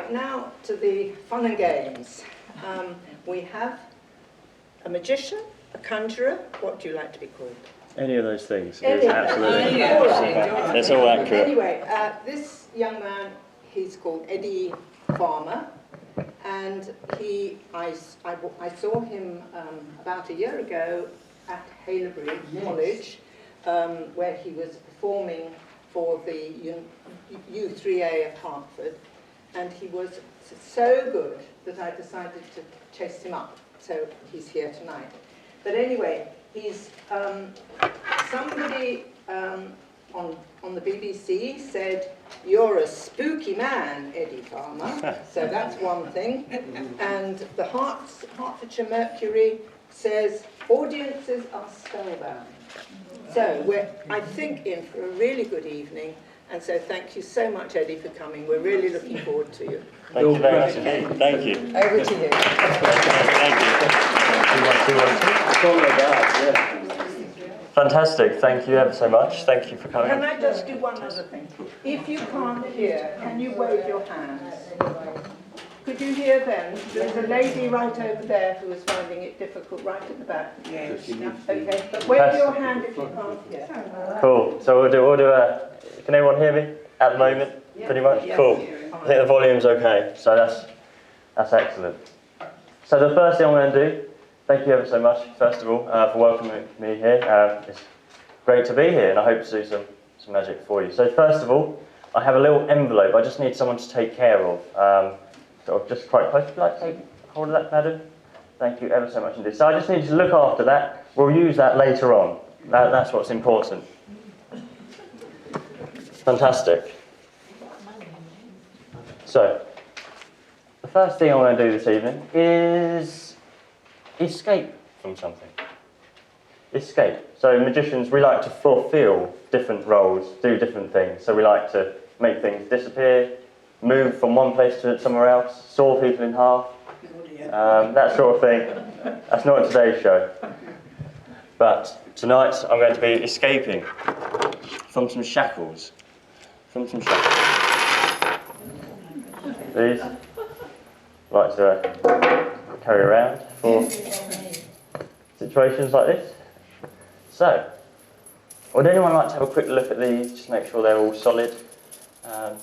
Right, now to the fun and games. We have a magician, a conjurer. What do you like to be called? Any of those things. Any of Absolutely. those. It's all accurate. Anyway, this young man, he's called Eddie Farmer, and I saw him about a year ago at Haileybury College, where he was performing for the U3A of Hertford, and he was so good that I decided to chase him up. So he's here tonight. But anyway, he's somebody on the BBC said, "You're a spooky man, Eddie Farmer." So that's one thing. And the Hertfordshire Mercury says, "Audiences are spellbound." So we're, I think, in for a really good evening. And so thank you so much, Eddie, for coming. We're really looking forward to you. Thank you very much indeed. Thank you. Over to you. Thank you. Fantastic. Thank you ever so much. Thank you for coming. Can I just do one other thing? If you can't hear, can you wave your hands? Could you hear them? There's a lady right over there who is finding it difficult, right at the back. Yes. Okay, but wave your hand if you can't hear. Cool. So we'll do a... Can everyone hear me at the moment? Pretty much? Yes. Cool. I think the volume's okay. So that's excellent. So the first thing I'm going to do, thank you ever so much, first of all, for welcoming me here. It's great to be here, and I hope to do some magic for you. So first of all, I have a little envelope I just need someone to take care of. Sort of just quite close. Would you like to take hold of that, madam? Thank you ever so much indeed. So I just need you to look after that. We'll use that later on. That's what's important. Fantastic. So, the first thing I'm going to do this evening is escape from something. Escape. So magicians, we like to fulfill different roles, do different things. So we like to make things disappear, move from one place to somewhere else, saw people in half, that sort of thing. That's not today's show. But tonight I'm going to be escaping from some shackles. These like to carry around for situations like this. So, would anyone like to have a quick look at these, just make sure they're all solid? You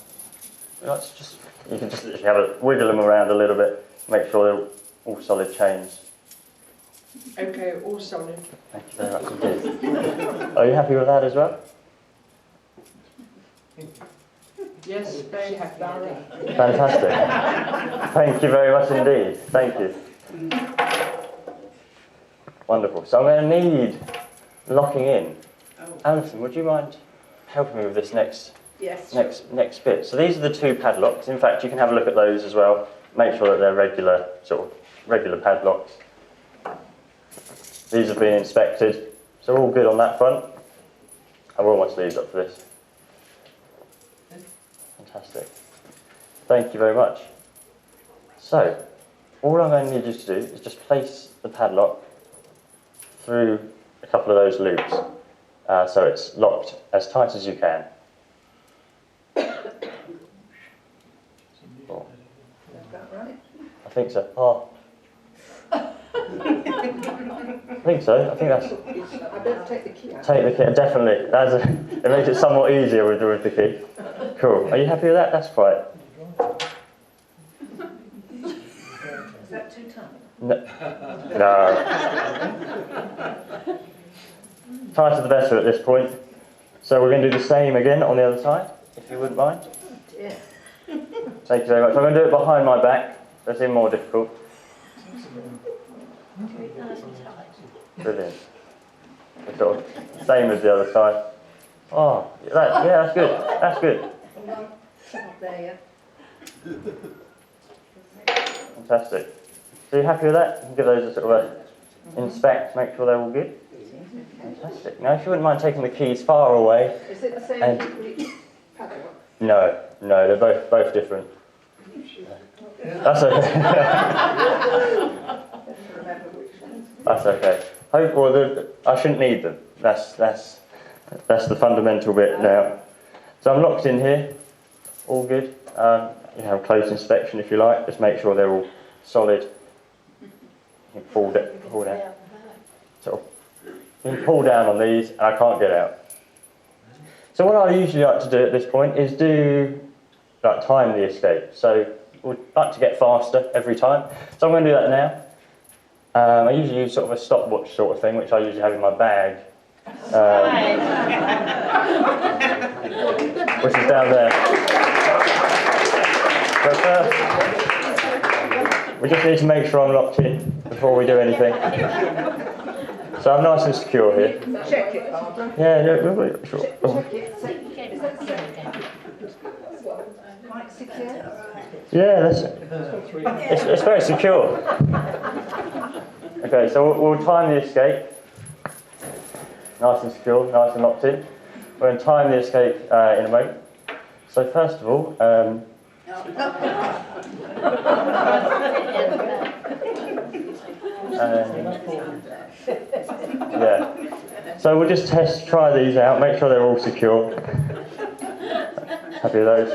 can just literally wiggle them around a little bit, make sure they're all solid chains. Okay, all solid. Thank you very much indeed. Are you happy with that as well? Yes, very happy. Fantastic. Thank you very much indeed. Thank you. Wonderful. So I'm going to need locking in. Alison, would you mind helping me with this next bit? So these are the two padlocks. In fact, you can have a look at those as well. Make sure that they're regular padlocks. These have been inspected, so all good on that front. I roll my sleeves up for this. Fantastic. Thank you very much. So, all I'm going to need you to do is just place the padlock through a couple of those loops, so it's locked as tight as you can. Oh. Is that right? I think so. Oh. I think so. I think that's... I better take the key out. Take the key, definitely. It makes it somewhat easier with the key. Cool. Are you happy with that? That's right. Is that too tight? No. Tighter the better at this point. So we're going to do the same again on the other side, if you wouldn't mind. Yeah. Thank you very much. I'm going to do it behind my back. That's even more difficult. Brilliant. It's sort of same as the other side. Oh, that's good. That's good. Not there yet. Fantastic. So you happy with that? You can give those a sort of inspect, make sure they're all good. Fantastic. Now, if you wouldn't mind taking the keys far away. Is it the same padlock? No, they're both different. That's okay. That's okay. I shouldn't need them. That's the fundamental bit now. So I'm locked in here. All good. you have a close inspection if you like, just make sure they're all solid. You can pull down. Sort of, you can pull down on these and I can't get out. So what I usually like to do at this point is time the escape. So we'd like to get faster every time. So I'm going to do that now. I usually use sort of a stopwatch sort of thing, which I usually have in my bag. Which is down there. But first, we just need to make sure I'm locked in before we do anything. So I'm nice and secure here. Check it, Barbara. Yeah, sure. Quite secure. Yeah, it's very secure. Okay, so we'll time the escape. Nice and secure, nice and locked in. We're going to time the escape in a moment. So first of all, yeah. So we'll just try these out, make sure they're all secure. Happy with those?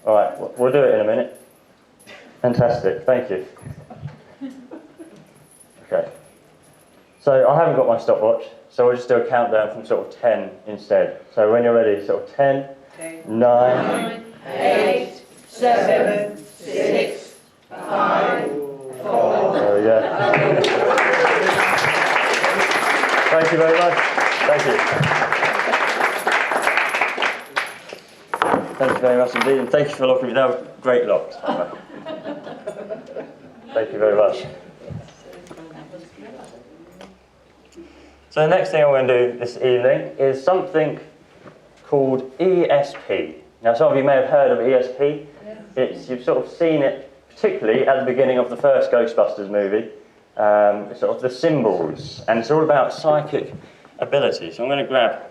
All right, we'll do it in a minute. Fantastic, thank you. Okay. So I haven't got my stopwatch, so we'll just do a countdown from sort of 10 instead. So when you're ready, sort of 10, 9, 8, 7, 6, 5, 4. There we go. Thank you very much. Thank you. Thank you very much indeed, and thank you for locking me. That was great locks. Thank you very much. So the next thing I'm going to do this evening is something called ESP. Now some of you may have heard of ESP. You've sort of seen it, particularly at the beginning of the first Ghostbusters movie. Sort of the symbols, and it's all about psychic ability. So I'm going to grab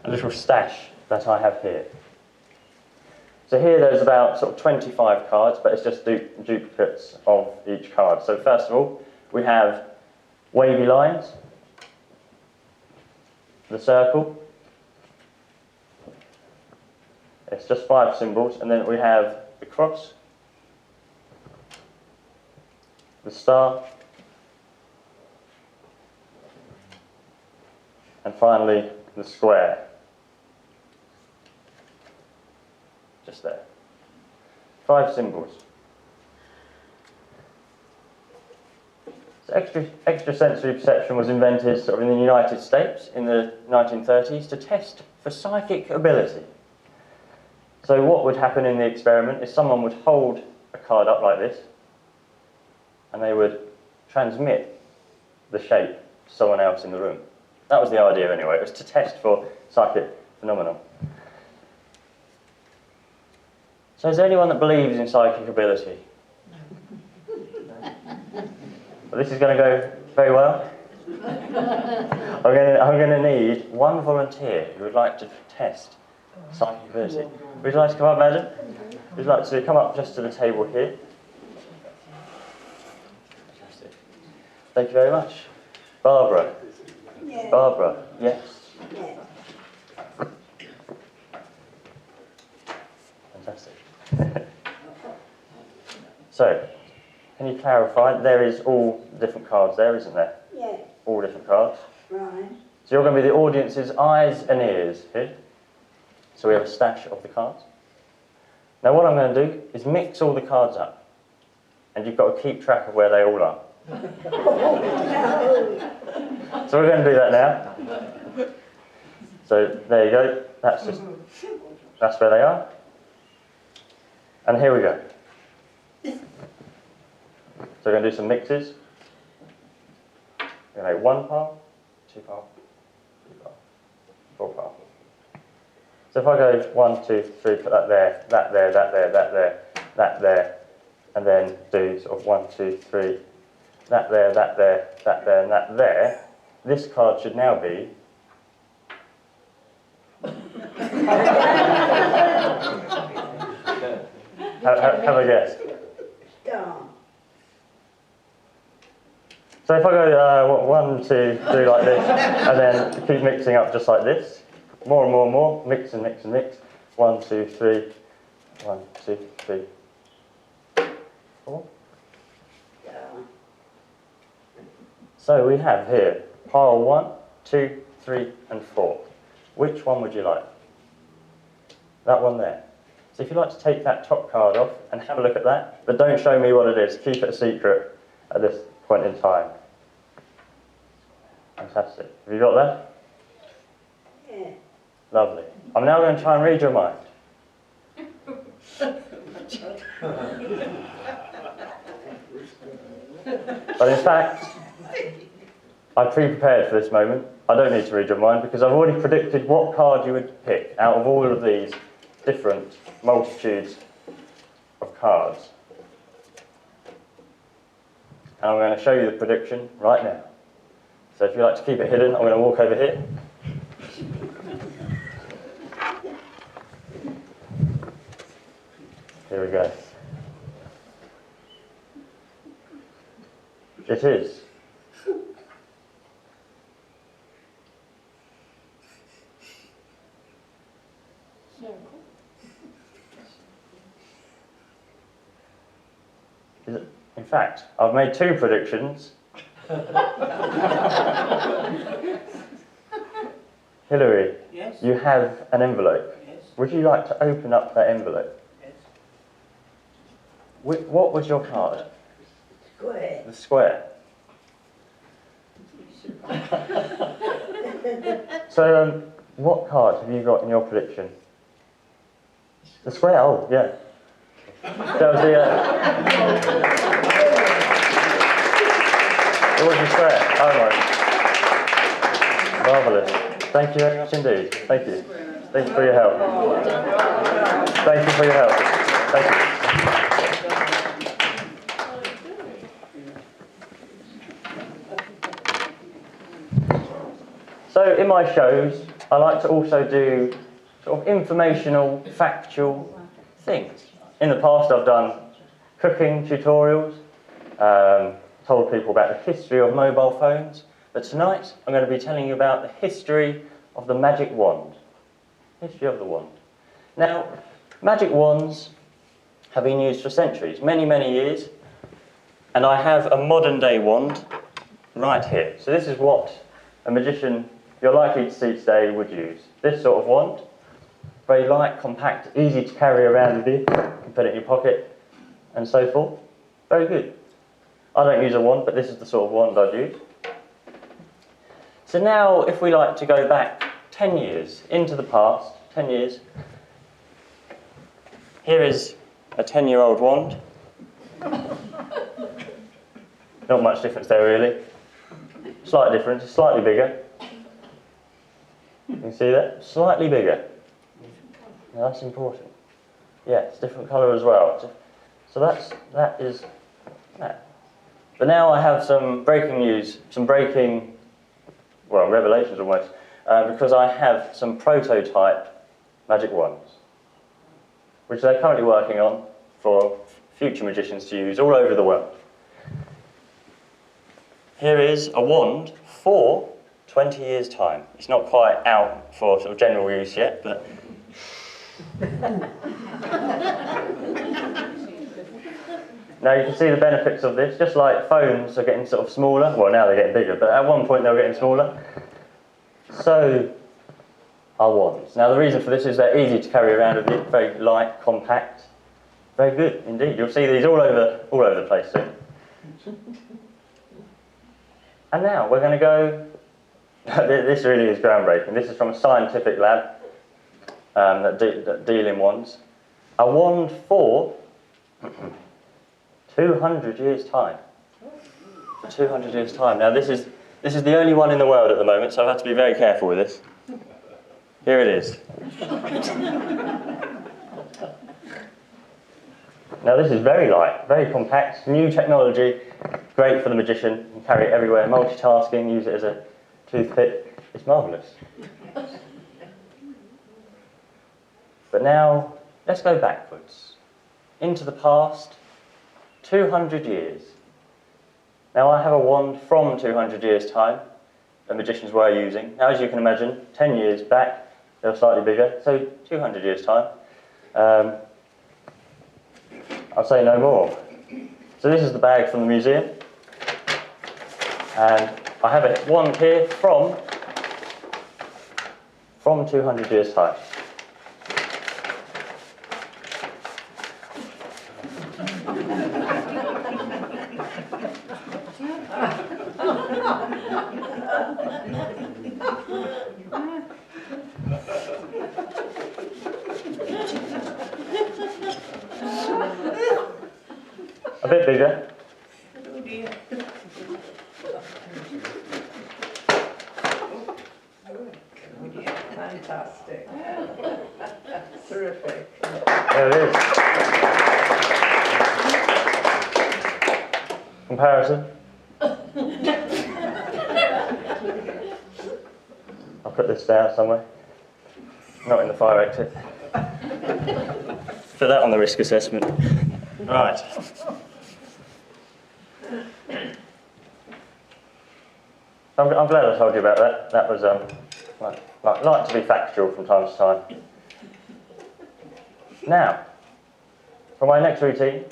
a little stash that I have here. So here there's about sort of 25 cards, but it's just duplicates of each card. So first of all, we have wavy lines, the circle, it's just 5 symbols, and then we have the cross, the star, and finally the square. Just there. 5 symbols. So extrasensory perception was invented sort of in the United States in the 1930s to test for psychic ability. So what would happen in the experiment is someone would hold a card up like this, and they would transmit the shape to someone else in the room. That was the idea anyway. It was to test for psychic phenomenon. So is there anyone that believes in psychic ability? No. Well, this is going to go very well. I'm going to need one volunteer who would like to test psychic ability. Would you like to come up, madam? Would you like to come up just to the table here? Fantastic. Thank you very much. Barbara. Yes. Barbara, yes. Yes. Fantastic. So, can you clarify? There is all different cards there, isn't there? Yes. All different cards. Right. So you're going to be the audience's eyes and ears here. So we have a stash of the cards. Now what I'm going to do is mix all the cards up. And you've got to keep track of where they all are. So we're going to do that now. So there you go. That's where they are. And here we go. So we're going to do some mixes. We're going to make 1 pile, 2 pile, 3 pile, 4 pile. So if I go 1, 2, 3, put that there, that there, that there, that there, that there, and then do sort of 1, 2, 3, that there, that there, that there, and that there, this card should now be have a guess. Star. So if I go 1, 2, 3 like this, and then keep mixing up just like this, more and more and more, mix and mix and mix. 1, 2, 3, 1, 2, 3, 4. So we have here pile 1, 2, 3, and 4. Which one would you like? That one there. So if you'd like to take that top card off and have a look at that, but don't show me what it is. Keep it a secret at this point in time. Fantastic. Have you got that? Yeah. Lovely. I'm now going to try and read your mind. But in fact, I pre-prepared for this moment. I don't need to read your mind because I've already predicted what card you would pick out of all of these different multitudes of cards. And I'm going to show you the prediction right now. So if you like to keep it hidden, I'm going to walk over here. Here we go. It is in fact, I've made 2 predictions. Hilary, Yes. you have an envelope. Yes. Would you like to open up that envelope? Yes. What was your card? Square. The square. So, what card have you got in your prediction? The square? Oh, yeah. That was the. It was the square. Oh, right. Marvellous. Thank you very much indeed. Thank you. Thank you for your help. Thank you for your help. Thank you. So in my shows, I like to also do sort of informational, factual things. In the past, I've done cooking tutorials, told people about the history of mobile phones, but tonight I'm going to be telling you about the history of the magic wand. History of the wand. Now, magic wands have been used for centuries, many, many years, and I have a modern day wand right here. So this is what a magician you're likely to see today would use. This sort of wand, very light, compact, easy to carry around with you. You can put it in your pocket and so forth. Very good. I don't use a wand, but this is the sort of wand I'd use. So now, if we like to go back 10 years into the past, 10 years, here is a 10-year-old wand. Not much difference there, really. Slight difference, it's slightly bigger. You can see that? Slightly bigger. Now that's important. Yeah, it's different colour as well. So that is that. But now I have some breaking news, revelations almost, because I have some prototype magic wands, which they're currently working on for future magicians to use all over the world. Here is a wand for 20 years' time. It's not quite out for sort of general use yet, but now you can see the benefits of this. Just like phones are getting sort of smaller, well now they're getting bigger, but at one point they were getting smaller. So are wands. Now the reason for this is they're easy to carry around with you, very light, compact, very good indeed. You'll see these all over the place soon. And now we're going to go. This really is groundbreaking. This is from a scientific lab that deal in wands. A wand for 200 years' time. 200 years' time. Now this is the only one in the world at the moment, so I've had to be very careful with this. Here it is. Now this is very light, very compact, new technology, great for the magician. You can carry it everywhere, multitasking, use it as a toothpick. It's marvellous. But now, let's go backwards. Into the past, 200 years. Now I have a wand from 200 years' time that magicians were using. Now as you can imagine, 10 years back, they were slightly bigger, so 200 years' time. I'll say no more. So this is the bag from the museum. And I have one here from 200 years' time. A bit bigger. Oh dear. Oh dear. Fantastic. Terrific. There it is. Comparison. I'll put this down somewhere. Not in the fire exit. Put that on the risk assessment. Right. I'm glad I told you about that. That was like to be factual from time to time. Now, for my next routine,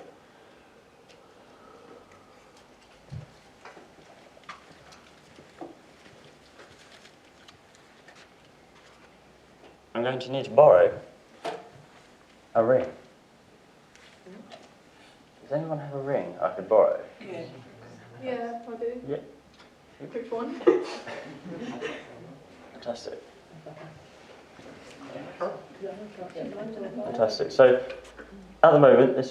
I'm going to need to borrow a ring. Does anyone have a ring I could borrow? Yes. Yeah, I do. Yeah. Which one? Fantastic. Fantastic. So, at the moment, I'm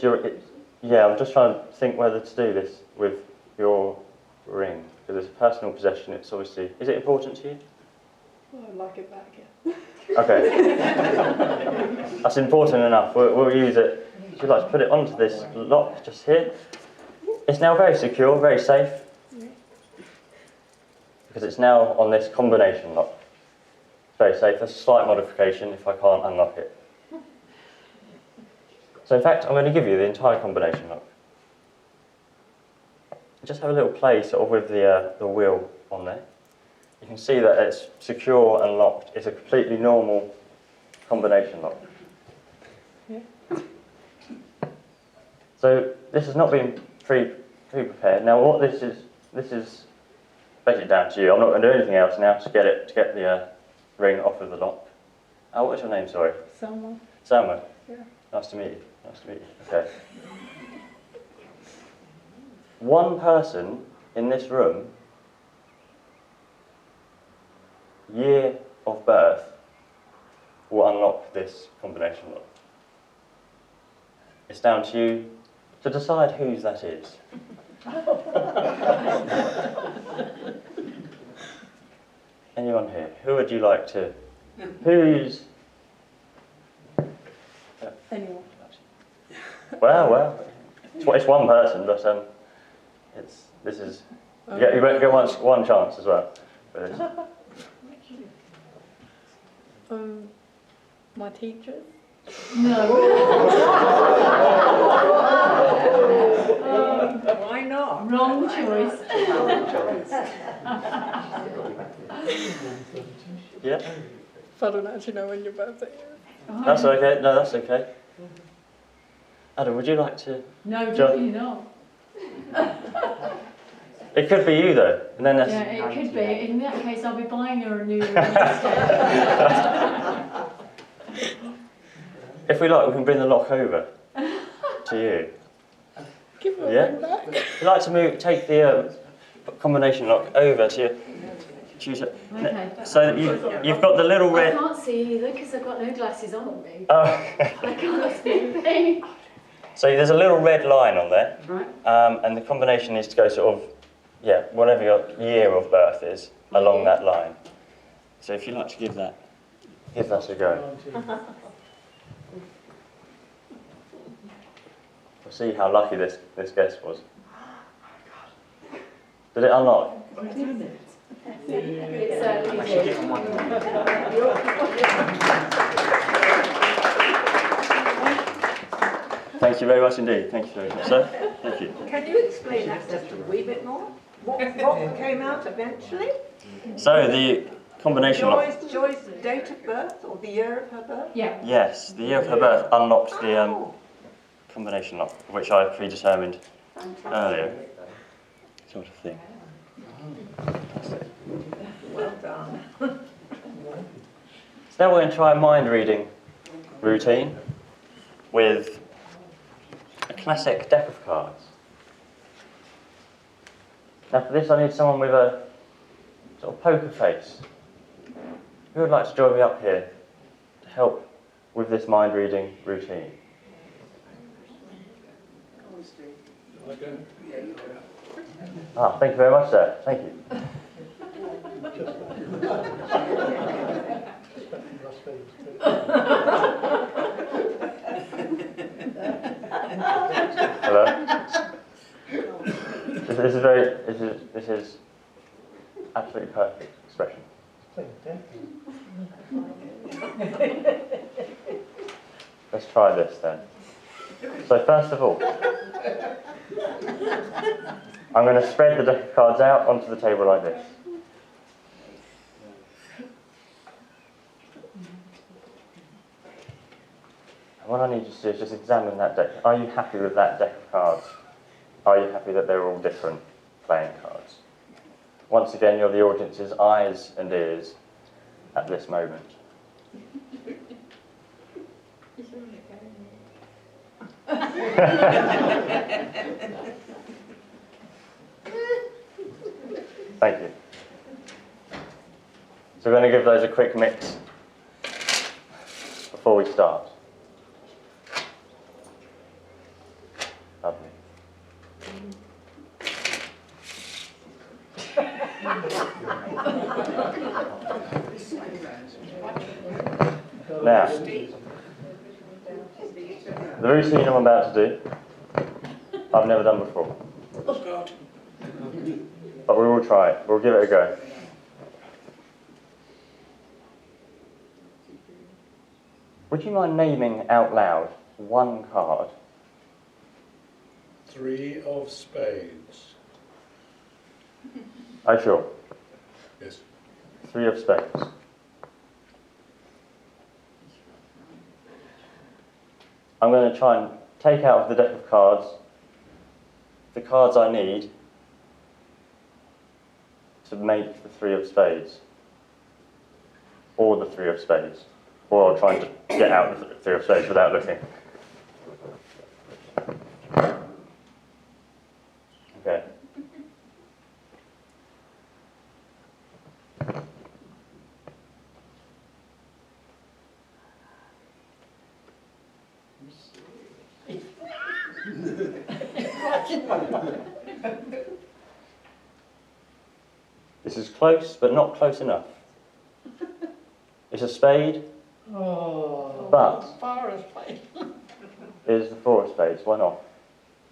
just trying to think whether to do this with your ring because it's a personal possession. It's obviously. Is it important to you? Well, I'd like it back, yeah. Okay. That's important enough. We'll use it. If you'd like to put it onto this lock just here. It's now very secure, very safe. Because it's now on this combination lock. It's very safe. There's a slight modification if I can't unlock it. So in fact, I'm going to give you the entire combination lock. Just have a little play sort of with the wheel on there. You can see that it's secure and locked. It's a completely normal combination lock. So this has not been pre-prepared. Now what this is basically down to you. I'm not going to do anything else now to get the ring off of the lock. Oh, what's your name? Sorry. Selma. Selma. Yeah. Nice to meet you. Nice to meet you. Okay. One person in this room, year of birth, will unlock this combination lock. It's down to you to decide whose that is. Anyone here? Who would you like to? Who's? Anyone. Well. It's one person, but you get one chance as well. For this. My teachers. Why not? Wrong choice. Yeah, I don't actually know when your birthday is. that's okay. No, that's okay. Adam, would you like to? No, John? definitely not. It could be you though, and then that's. Yeah, it could be. In that case, I'll be buying her a new ring instead. If we like, we can bring the lock over to you. Give her Yeah? a ring back. You'd like to take the combination lock over to you. Choose it. Okay. So that you've got the little I red. can't see either because I've got no glasses on me. Oh. I can't see a thing. So there's a little red line on there, Right. and the combination needs to go sort of, whatever your year of birth is, along that line. So if you'd like to give that a go. We'll see how lucky this guest was. Did it unlock? It certainly did. Thank you very much indeed. Thank you very much, sir. Thank you. Can you explain that just a wee bit more? What came out eventually? So the combination lock. Joy's date of birth or the year of her birth? Yeah. Yes, the year of her birth unlocked the combination lock, which I predetermined earlier, sort of thing. Fantastic. Well done. So now we're going to try a mind reading routine with a classic deck of cards. Now for this I need someone with a sort of poker face. Who would like to join me up here to help with this mind reading routine? Ah, thank you very much, sir. Thank you. Hello. This is absolutely perfect expression. Let's try this then. So first of all, I'm going to spread the deck of cards out onto the table like this. And what I need you to do is just examine that deck. Are you happy with that deck of cards? Are you happy that they're all different playing cards? Once again, you're the audience's eyes and ears at this moment. Thank you. So we're going to give those a quick mix before we start. Lovely. Now, the routine I'm about to do, I've never done before. But we will try it. We'll give it a go. Would you mind naming out loud one card? 3 of spades. Are you sure? Yes. 3 of spades. I'm going to try and take out of the deck of cards the cards I need to make the 3 of spades. Or the 3 of spades. Or I'll try and get out the 3 of spades without looking. Okay. This is close, but not close enough. It's a spade, but it is the 4 of spades. Why not?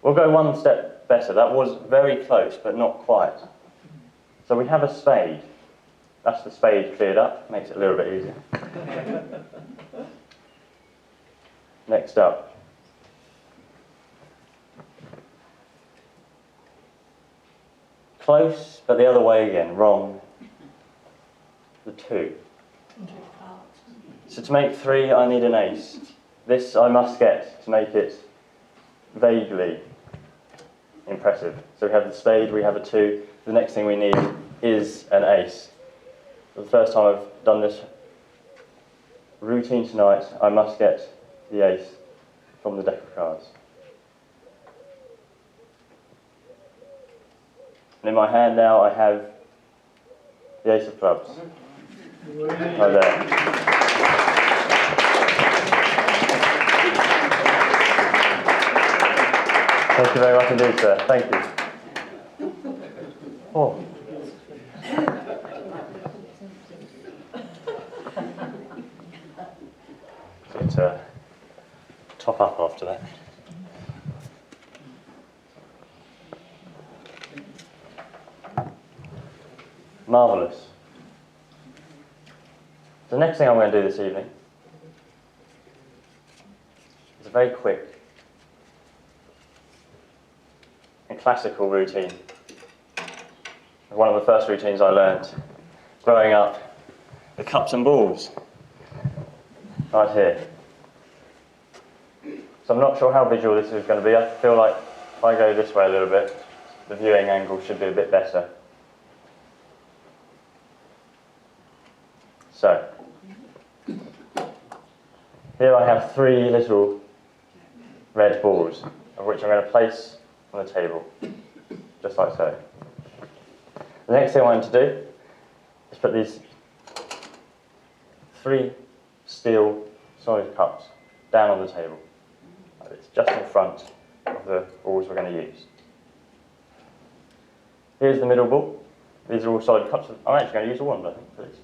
We'll go one step better. That was very close, but not quite. So we have a spade. That's the spade cleared up. Makes it a little bit easier. Next up. Close, but the other way again. Wrong. The 2. So to make 3, I need an ace. This I must get to make it vaguely impressive. So we have the spade, we have a 2. The next thing we need is an ace. For the first time I've done this routine tonight, I must get the ace from the deck of cards. And in my hand now I have the ace of clubs. Right there. Thank you very much indeed, sir. Thank you. Oh. Get to top up after that. Marvellous. The next thing I'm going to do this evening is a very quick and classical routine. One of the first routines I learned growing up, the cups and balls, right here. So I'm not sure how visual this is going to be. I feel like if I go this way a little bit, the viewing angle should be a bit better. So, here I have 3 little red balls, of which I'm going to place on the table, just like so. The next thing I want to do is put these 3 steel solid cups down on the table, like this, just in front of the balls we're going to use. Here's the middle ball. These are all solid cups. I'm actually going to use a wand, I think, for this.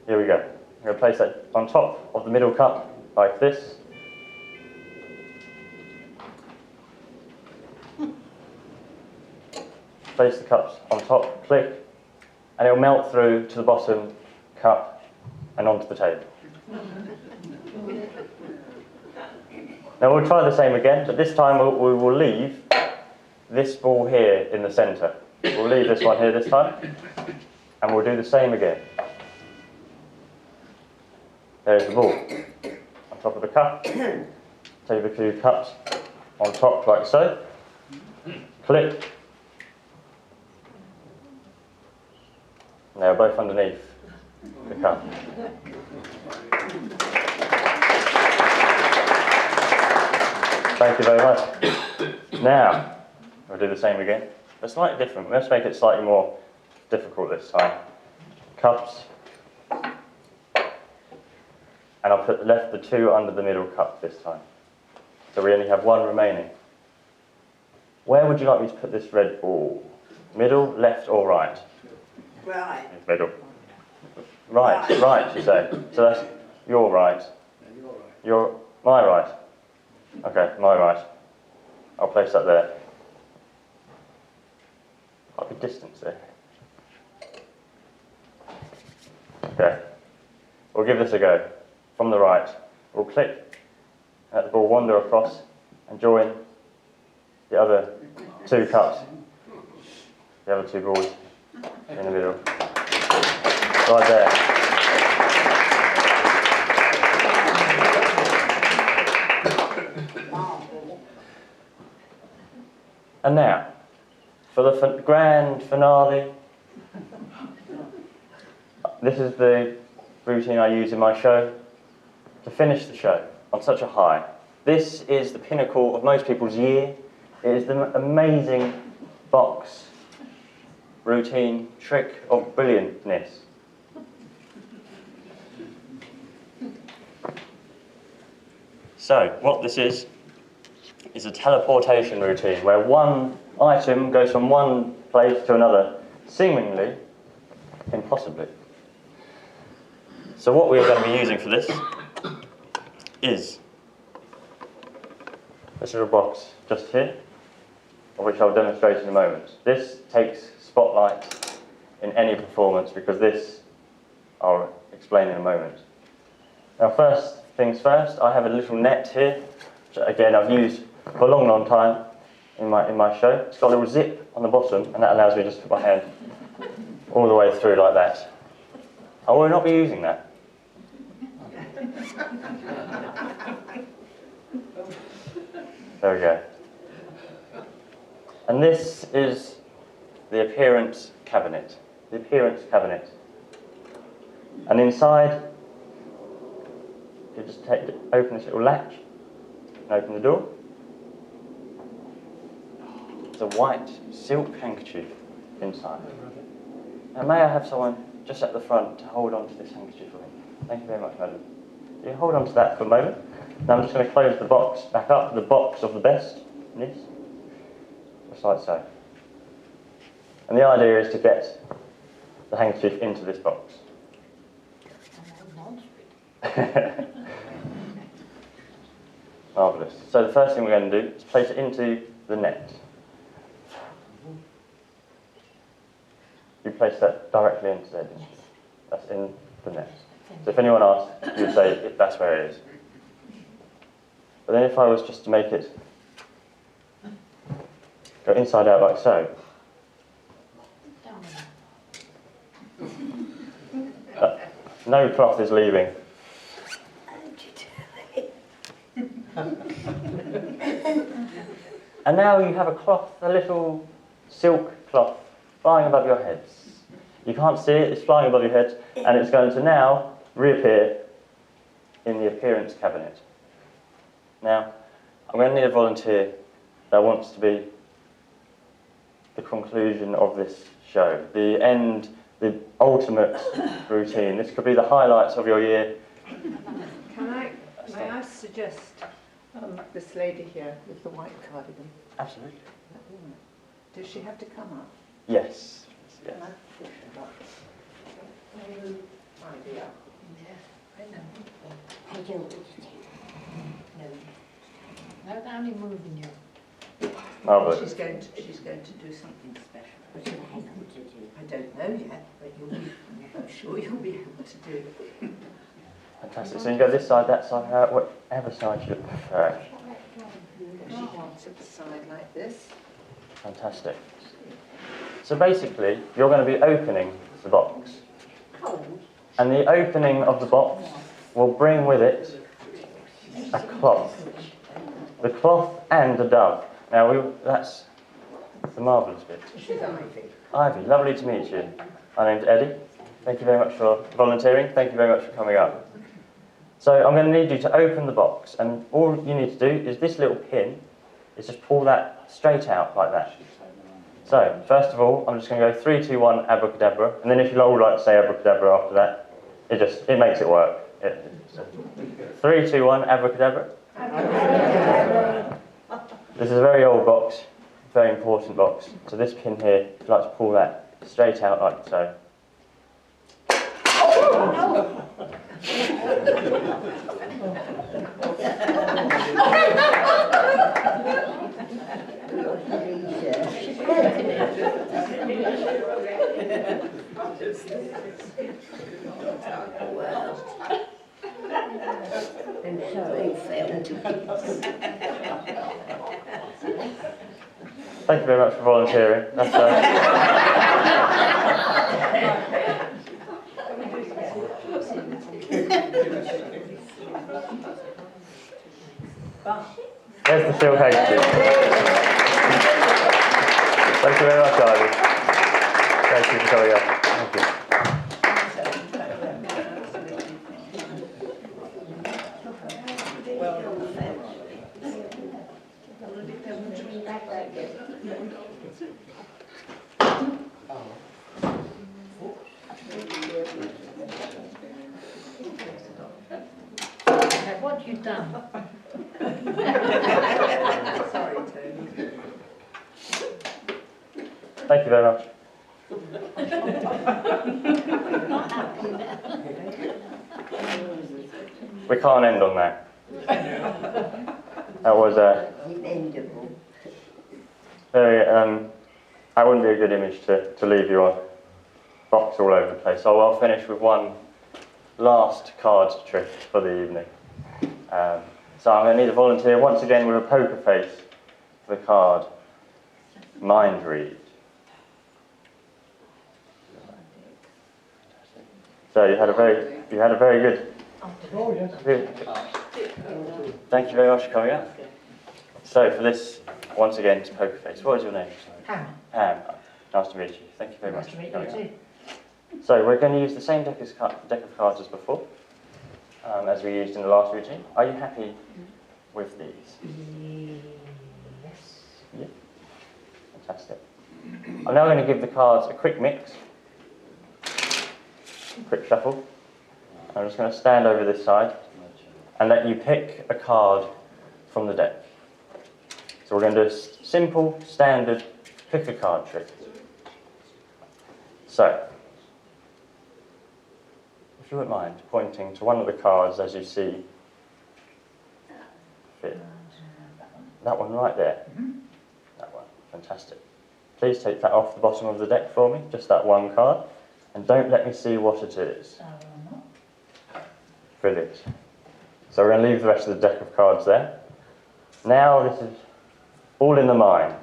Here we go. I'm going to place that on top of the middle cup, like this. Place the cups on top, click, and it'll melt through to the bottom cup and onto the table. Now we'll try the same again, but this time we will leave this ball here in the centre. We'll leave this one here this time, and we'll do the same again. There's the ball on top of the cup. Take the 2 cups on top like so. Click. And they're both underneath the cup. Thank you very much. Now, we'll do the same again, but slightly different. Let's make it slightly more difficult this time. Cups. And I'll left the 2 under the middle cup this time. So we only have 1 remaining. Where would you like me to put this red ball? Middle, left or right? Right. Middle. Right, right, you say. So that's your right. Your, my right. Okay, my right. I'll place that there. Quite a good distance there. Okay. We'll give this a go. From the right, we'll click, let the ball wander across and join the other 2 cups, the other 2 balls in the middle, right there. And now, for the grand finale, this is the routine I use in my show. To finish the show on such a high. This is the pinnacle of most people's year. It is the amazing box routine trick of brilliantness. So, what this is a teleportation routine where one item goes from one place to another, seemingly impossibly. So what we are going to be using for this is this little box just here, of which I'll demonstrate in a moment. This takes spotlight in any performance because this I'll explain in a moment. Now first things first, I have a little net here, which again I've used for a long, long time in my show. It's got a little zip on the bottom and that allows me to just put my hand all the way through like that. I will not be using that. There we go. And this is the appearance cabinet. The appearance cabinet. And inside, you just open this little latch and open the door. There's a white silk handkerchief inside. Now may I have someone just at the front to hold on to this handkerchief for me? Thank you very much, madam. You hold on to that for a moment. Now I'm just going to close the box back up, the box of the bestness, just like so. And the idea is to get the handkerchief into this box. Marvellous. So the first thing we're going to do is place it into the net. You place that directly into there, didn't you? That's in the net. So if anyone asks, you would say that's where it is. But then if I was just to make it go inside out like so, No cloth is leaving. And now you have a cloth, a little silk cloth, flying above your heads. You can't see it, it's flying above your heads, and it's going to now reappear in the appearance cabinet. Now, I'm going to need a volunteer that wants to be the conclusion of this show, the end, the ultimate routine. This could be the highlights of your year. May I suggest this lady here with the white cardigan? Absolutely. That woman. Does she have to come up? Yes. Yes. Can I push her up? Idea. No, they're only moving you. Marvellous. She's going to do something special. I don't know yet, but I'm sure you'll be able to do it. Fantastic. So you can go this side, that side, whatever side you prefer. She wants it the side like this. Fantastic. So basically, you're going to be opening the box. And the opening of the box will bring with it a cloth. The cloth and the dove. Now, that's the marvellous bit. She's Ivy. Ivy, lovely to meet you. My name's Eddie. Thank you very much for volunteering. Thank you very much for coming up. So I'm going to need you to open the box, and all you need to do is this little pin is just pull that straight out like that. So, first of all, I'm just going to go 3, 2, 1, abracadabra, and then if you all like to say abracadabra after that, it makes it work. 3, 2, 1, abracadabra. This is a very old box, very important box. So this pin here, if you like to pull that straight out like so. And so it fell to pieces. Thank you very much for volunteering. That's, there's the silk handkerchief. Thank you very much, Ivy. Thank you for coming up. Thank you. Now, what you've done? Sorry, Tony. Thank you very much. We can't end on that. That was very, that wouldn't be a good image to leave your box all over the place. So I'll finish with one last card trick for the evening. So I'm going to need a volunteer once again with a poker face for the card. Mind read. So you had a very good. Oh, yes. Thank you very much for coming up. So for this, once again, it's poker face. What is your name? Pam. Pam. Nice to meet you. Thank you very much. Nice to meet for you coming too. up. So we're going to use the same deck of cards as before, as we used in the last routine. Are you happy with these? Yes. Yeah. Fantastic. I'm now going to give the cards a quick mix, quick shuffle. I'm just going to stand over this side and let you pick a card from the deck. So we're going to do a simple, standard pick a card trick. So, if you wouldn't mind pointing to one of the cards as you see fit. That one right there. That one. Fantastic. Please take that off the bottom of the deck for me, just that one card, and don't let me see what it is. Brilliant. So we're going to leave the rest of the deck of cards there. Now this is all in the mind.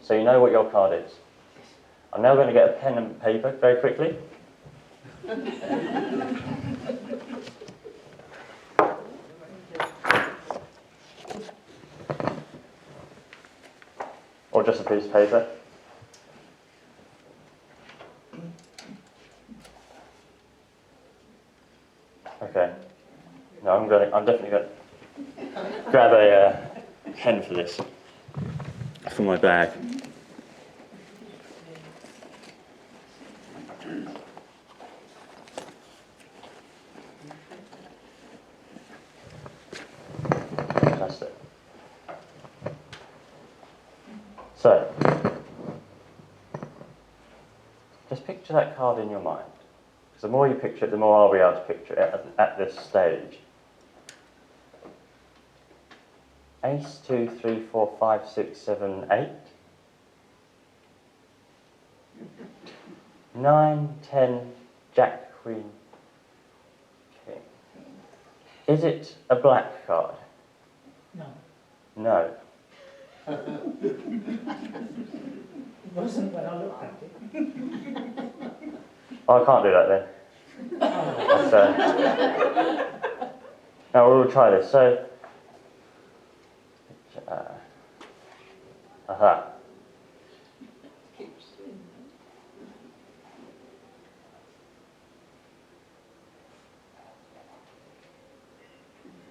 So you know what your card is. I'm now going to get a pen and paper very quickly. Or just a piece of paper. Okay. No, I'm definitely going to grab a pen for this. From my bag. Fantastic. So, just picture that card in your mind. Because the more you picture it, the more I'll be able to picture it at this stage. Ace, 2, 3, 4, 5, 6, 7, 8. 9, 10, Jack, Queen, King. Is it a black card? No. No. It wasn't when I looked at it. Oh, I can't do that then. That's, now we'll try this. So, aha.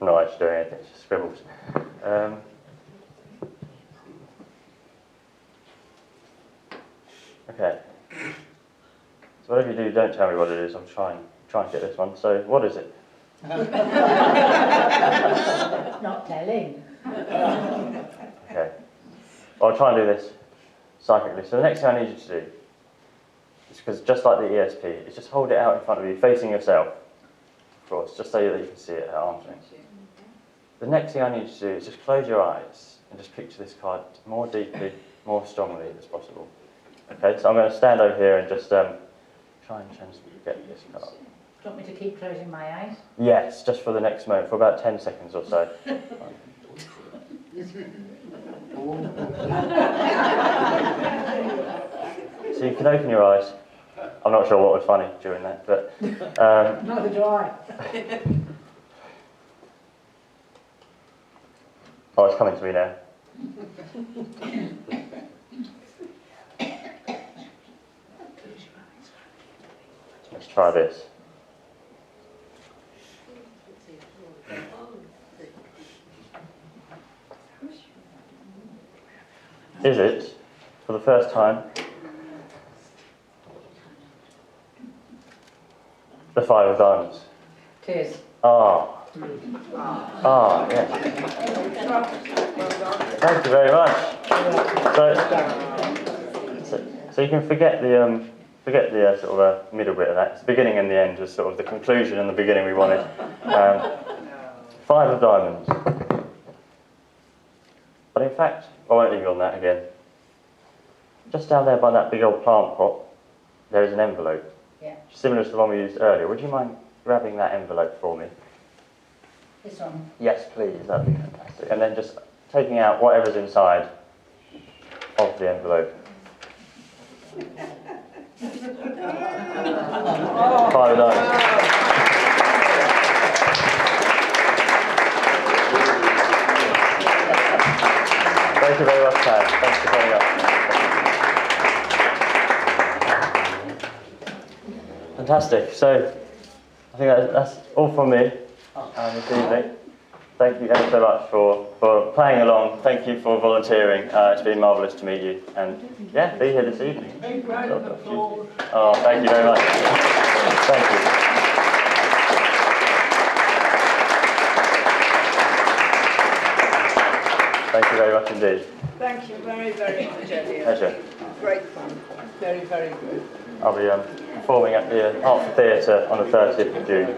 I'm not actually doing anything, it's just scribbles. Okay. So whatever you do, don't tell me what it is. I'm trying to get this one. So what is it? Not telling. Okay. Well, I'll try and do this psychically. So the next thing I need you to do is, because just like the ESP, is just hold it out in front of you, facing yourself, of course, just so that you can see it at arm's length. The next thing I need you to do is just close your eyes and just picture this card more deeply, more strongly as possible. Okay, so I'm going to stand over here and just try and get this card. Do you want me to keep closing my eyes? Yes, just for the next moment, for about 10 seconds or so. So you can open your eyes. I'm not sure what was funny during that, but... Neither do I. Oh, it's coming to me now. Let's try this. Is it, for the first time, the 5 of diamonds? It is. Ah. Ah, yes. Thank you very much. So you can forget the sort of middle bit of that. It's the beginning and the end was sort of the conclusion and the beginning we wanted. 5 of diamonds. But in fact, I won't leave you on that again. Just down there by that big old plant pot, there is an envelope. Yeah. Similar to the one we used earlier. Would you mind grabbing that envelope for me? This one. Yes, please. That'd be fantastic. And then just taking out whatever's inside of the envelope. 5 diamonds. Thank you very much, Pam. Thanks for coming up. Fantastic. So, I think that's all from me this evening. Thank you ever so much for playing along. Thank you for volunteering. It's been marvellous to meet you. And yeah, be here this evening. Oh, thank you very much. Thank you. Thank you very much indeed. Thank you very, very much, Eddie. Pleasure. Great fun. Very, very good. I'll be performing at the Hertford Theatre on the 30th of June.